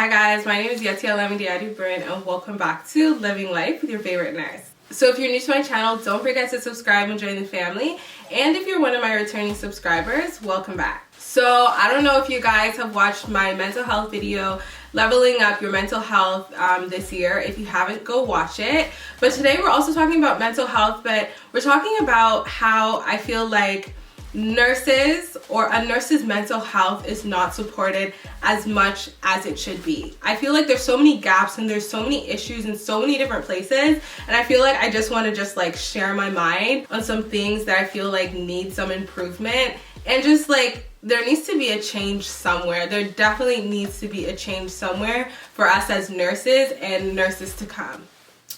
Hi guys, my name is Yatia Lamidi Bryn and welcome back to Living Life with your favorite nurse. So if you're new to my channel, don't forget to subscribe and join the family. And if you're one of my returning subscribers, welcome back. So I don't know if you guys have watched my mental health video, Leveling Up Your Mental Health this year. If you haven't, go watch it. But today we're also talking about mental health, but we're talking about how I feel like nurses or a nurse's mental health is not supported as much as it should be. I feel like there's so many gaps and there's so many issues in so many different places, and I feel like I just want to share my mind on some things that I feel like need some improvement, and just like there needs to be a change somewhere. There definitely needs to be a change somewhere for us as nurses and nurses to come.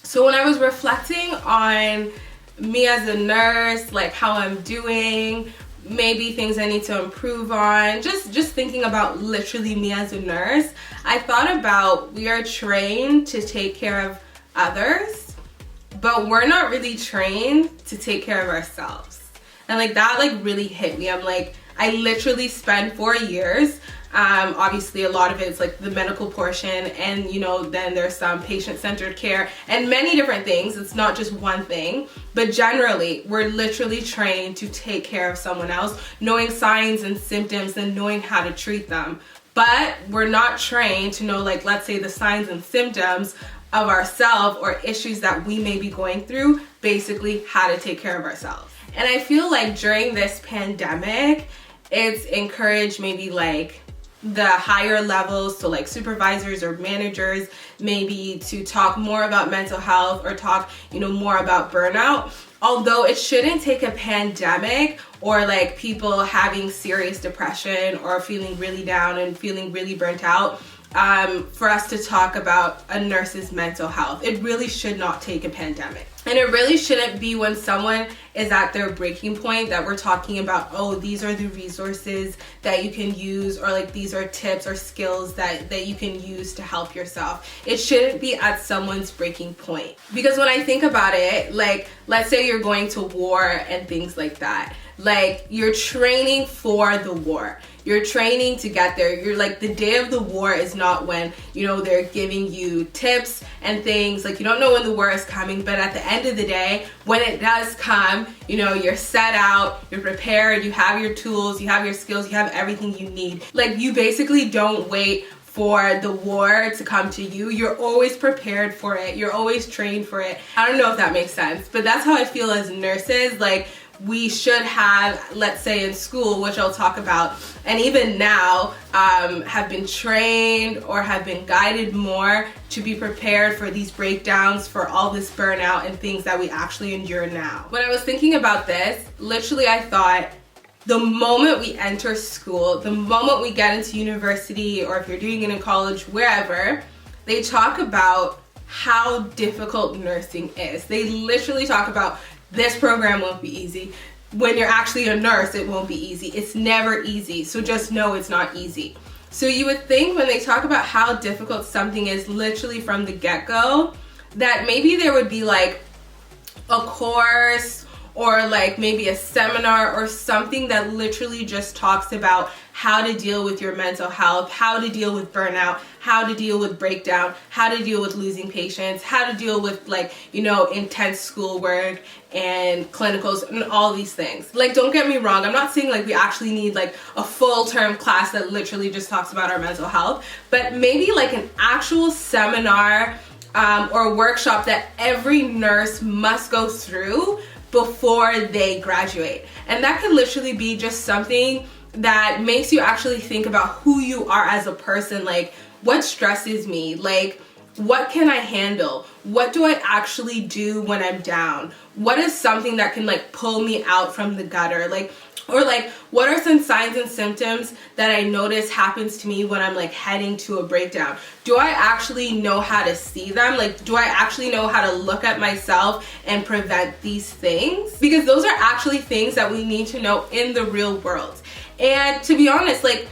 So when I was reflecting on me as a nurse, like how I'm doing, maybe things I need to improve on, just thinking about literally me as a nurse, I thought about we are trained to take care of others, but we're not really trained to take care of ourselves. And like that really hit me. I'm like, I literally spent 4 years, obviously a lot of it is like the medical portion, and then there's some patient-centered care and many different things. It's not just one thing, but generally we're literally trained to take care of someone else, knowing signs and symptoms and knowing how to treat them. But we're not trained to know, like, let's say the signs and symptoms of ourselves or issues that we may be going through, basically how to take care of ourselves. And I feel like during this pandemic, it's encouraged maybe like the higher levels, so like supervisors or managers, maybe to talk more about mental health or talk, more about burnout. Although it shouldn't take a pandemic or like people having serious depression or feeling really down and feeling really burnt out for us to talk about a nurse's mental health. It really should not take a pandemic. And it really shouldn't be when someone is at their breaking point that we're talking about, oh, these are the resources that you can use, or like these are tips or skills that you can use to help yourself. It shouldn't be at someone's breaking point. Because when I think about it, like, let's say you're going to war and things like that. Like, you're training for the war. You're training to get there. You're like, the day of the war is not when, they're giving you tips and things. Like, you don't know when the war is coming, but at the end of the day, when it does come, you're set out, you're prepared, you have your tools, you have your skills, you have everything you need. Like, you basically don't wait for the war to come to you. You're always prepared for it. You're always trained for it. I don't know if that makes sense, but that's how I feel as nurses. Like, we should have, let's say in school, which I'll talk about, and even now, have been trained or have been guided more to be prepared for these breakdowns, for all this burnout and things that we actually endure now. When I was thinking about this, literally I thought, the moment we enter school, the moment we get into university, or if you're doing it in college, wherever, they talk about how difficult nursing is. They literally talk about, this program won't be easy. When you're actually a nurse, it won't be easy. It's never easy. So just know it's not easy. So you would think when they talk about how difficult something is literally from the get-go, that maybe there would be like a course or like maybe a seminar or something that literally just talks about how to deal with your mental health, how to deal with burnout, how to deal with breakdown, how to deal with losing patients, how to deal with intense schoolwork and clinicals and all these things. Like, don't get me wrong, I'm not saying like we actually need like a full-term class that literally just talks about our mental health, but maybe like an actual seminar or workshop that every nurse must go through before they graduate. And that could literally be just something that makes you actually think about who you are as a person. Like, what stresses me? Like, what can I handle? What do I actually do when I'm down? What is something that can like pull me out from the gutter? Or what are some signs and symptoms that I notice happens to me when I'm like heading to a breakdown? Do I actually know how to see them? Like, do I actually know how to look at myself and prevent these things? Because those are actually things that we need to know in the real world. And to be honest, like,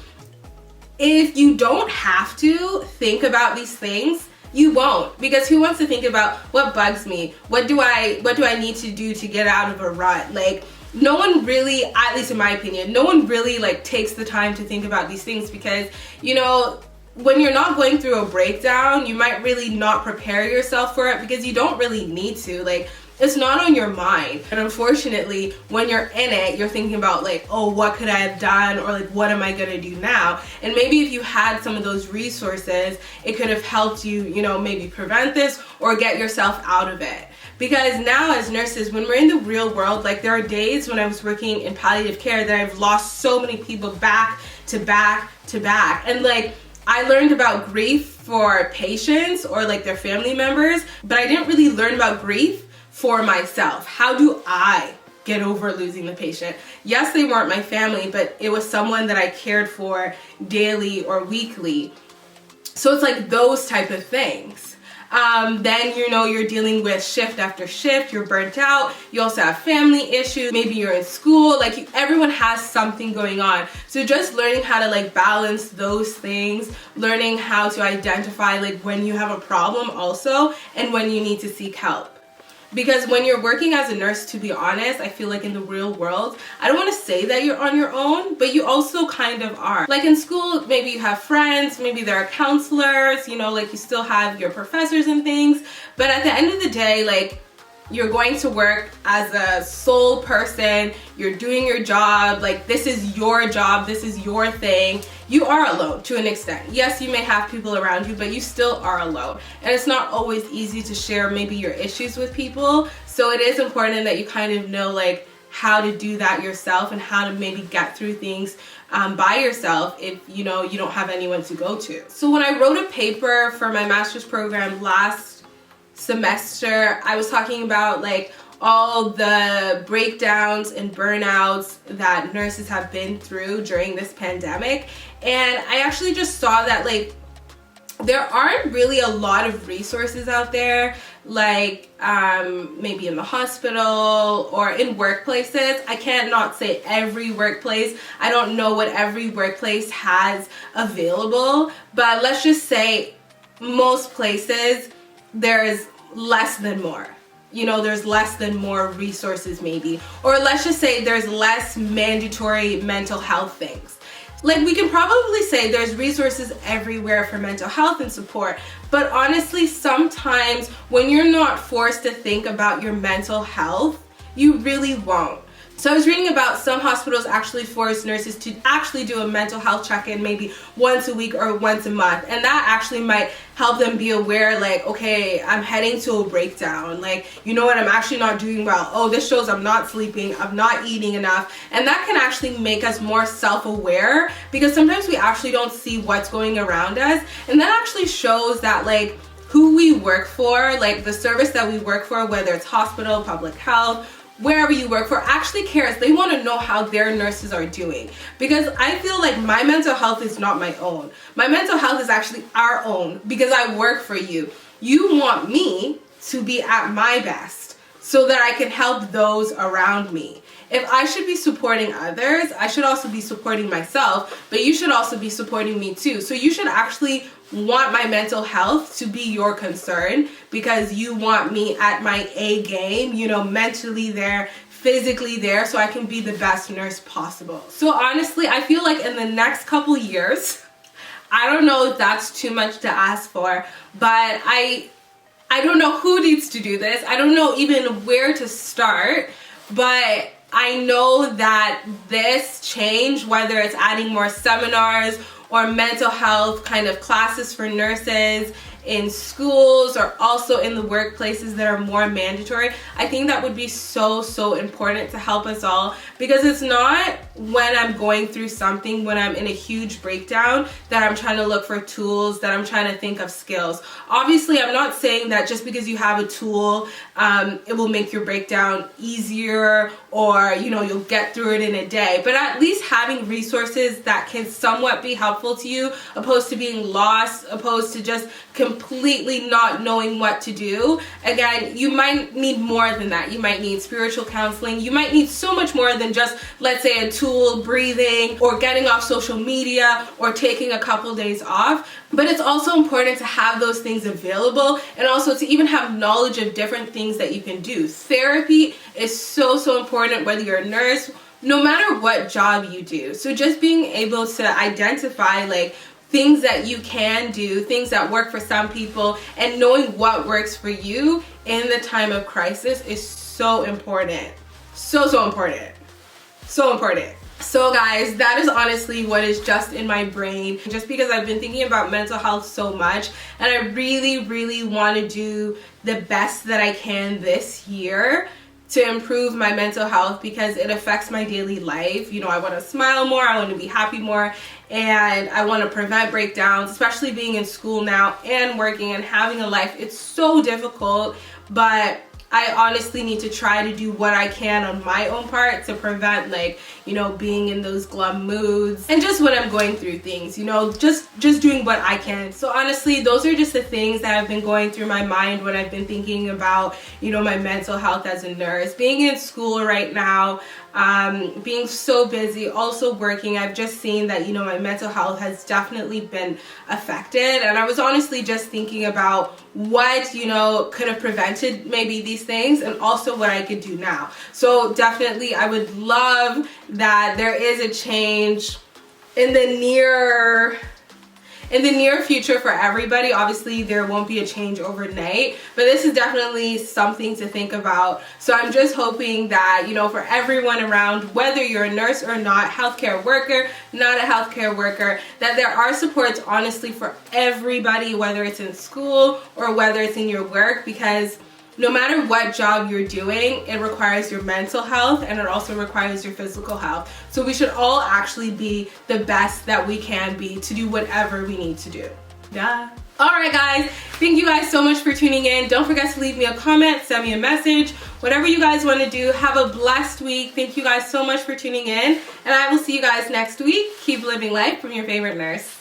if you don't have to think about these things, you won't. Because who wants to think about what bugs me? What do I need to do to get out of a rut? Like, no one really, at least in my opinion, no one really like takes the time to think about these things, because when you're not going through a breakdown, you might really not prepare yourself for it because you don't really need to. Like, it's not on your mind. And unfortunately, when you're in it, you're thinking about like, oh, what could I have done? Or like, what am I gonna do now? And maybe if you had some of those resources, it could have helped you, you know, maybe prevent this or get yourself out of it. Because now as nurses, when we're in the real world, like there are days when I was working in palliative care that I've lost so many people back to back to back. And like, I learned about grief for patients or like their family members, but I didn't really learn about grief for myself. How do I get over losing the patient? Yes, they weren't my family, but it was someone that I cared for daily or weekly. So it's like those type of things. Then, you know, you're dealing with shift after shift, you're burnt out, you also have family issues, maybe you're in school, like everyone has something going on. So just learning how to like balance those things, learning how to identify like when you have a problem also and when you need to seek help. Because when you're working as a nurse, to be honest, I feel like in the real world, I don't want to say that you're on your own, but you also kind of are. Like in school, maybe you have friends, maybe there are counselors, you know, like you still have your professors and things. But at the end of the day, like you're going to work as a sole person, you're doing your job, like this is your job, this is your thing. You are alone to an extent. Yes, you may have people around you, but you still are alone. And it's not always easy to share maybe your issues with people. So it is important that you kind of know like how to do that yourself and how to maybe get through things by yourself if you know you don't have anyone to go to. So when I wrote a paper for my master's program last semester, I was talking about like all the breakdowns and burnouts that nurses have been through during this pandemic. And I actually just saw that like there aren't really a lot of resources out there, like maybe in the hospital or in workplaces. I can't not say every workplace. I don't know what every workplace has available, but let's just say most places there's less than more. You know, there's less than more resources maybe. Or let's just say there's less mandatory mental health things. Like we can probably say there's resources everywhere for mental health and support, but honestly, sometimes when you're not forced to think about your mental health, you really won't. So I was reading about some hospitals actually force nurses to actually do a mental health check-in maybe once a week or once a month. And that actually might help them be aware like, okay, I'm heading to a breakdown. Like, you know what, I'm actually not doing well. Oh, this shows I'm not sleeping, I'm not eating enough. And that can actually make us more self-aware because sometimes we actually don't see what's going around us. And that actually shows that like who we work for, like the service that we work for, whether it's hospital, public health, wherever you work for, actually cares. They want to know how their nurses are doing. Because I feel like my mental health is not my own. My mental health is actually our own because I work for you. You want me to be at my best so that I can help those around me. If I should be supporting others, I should also be supporting myself, but you should also be supporting me too. So you should actually want my mental health to be your concern because you want me at my A game, you know, mentally there, physically there, so I can be the best nurse possible. So honestly, I feel like in the next couple years, I don't know if that's too much to ask for, but I don't know who needs to do this. I don't know even where to start, but I know that this change, whether it's adding more seminars or mental health kind of classes for nurses in schools or also in the workplaces that are more mandatory, I think that would be so important to help us all, because it's not when I'm going through something, when I'm in a huge breakdown, that I'm trying to look for tools, that I'm trying to think of skills. Obviously, I'm not saying that just because you have a tool, it will make your breakdown easier or, you know, you'll get through it in a day, but at least having resources that can somewhat be helpful to you, opposed to being lost, opposed to just completely not knowing what to do. Again, you might need more than that. You might need spiritual counseling. You might need so much more than just, let's say, a tool, breathing, or getting off social media, or taking a couple days off. But it's also important to have those things available, and also to even have knowledge of different things that you can do. Therapy is so important, whether you're a nurse, no matter what job you do. So just being able to identify like things that you can do, things that work for some people, and knowing what works for you in the time of crisis is so important. So important. So important. So guys, that is honestly what is just in my brain, just because I've been thinking about mental health so much, and I really want to do the best that I can this year to improve my mental health, because it affects my daily life. You know, I want to smile more, I want to be happy more, and I want to prevent breakdowns, especially being in school now and working and having a life. It's so difficult, but I honestly need to try to do what I can on my own part to prevent, like, you know, being in those glum moods, and just when I'm going through things, you know, just doing what I can. So honestly, those are just the things that have been going through my mind when I've been thinking about, you know, my mental health as a nurse. Being in school right now, being so busy, also working, I've just seen that, you know, my mental health has definitely been affected, and I was honestly just thinking about what, you know, could have prevented maybe these things, and also what I could do now. So definitely I would love that there is a change in the near future for everybody. Obviously there won't be a change overnight, but this is definitely something to think about. So I'm just hoping that, you know, for everyone around, whether you're a nurse or not, healthcare worker, not a healthcare worker, that there are supports honestly for everybody, whether it's in school or whether it's in your work, because no matter what job you're doing, it requires your mental health, and it also requires your physical health. So we should all actually be the best that we can be to do whatever we need to do. Duh. Alright guys, thank you guys so much for tuning in. Don't forget to leave me a comment, send me a message, whatever you guys want to do. Have a blessed week. Thank you guys so much for tuning in, and I will see you guys next week. Keep living life from your favorite nurse.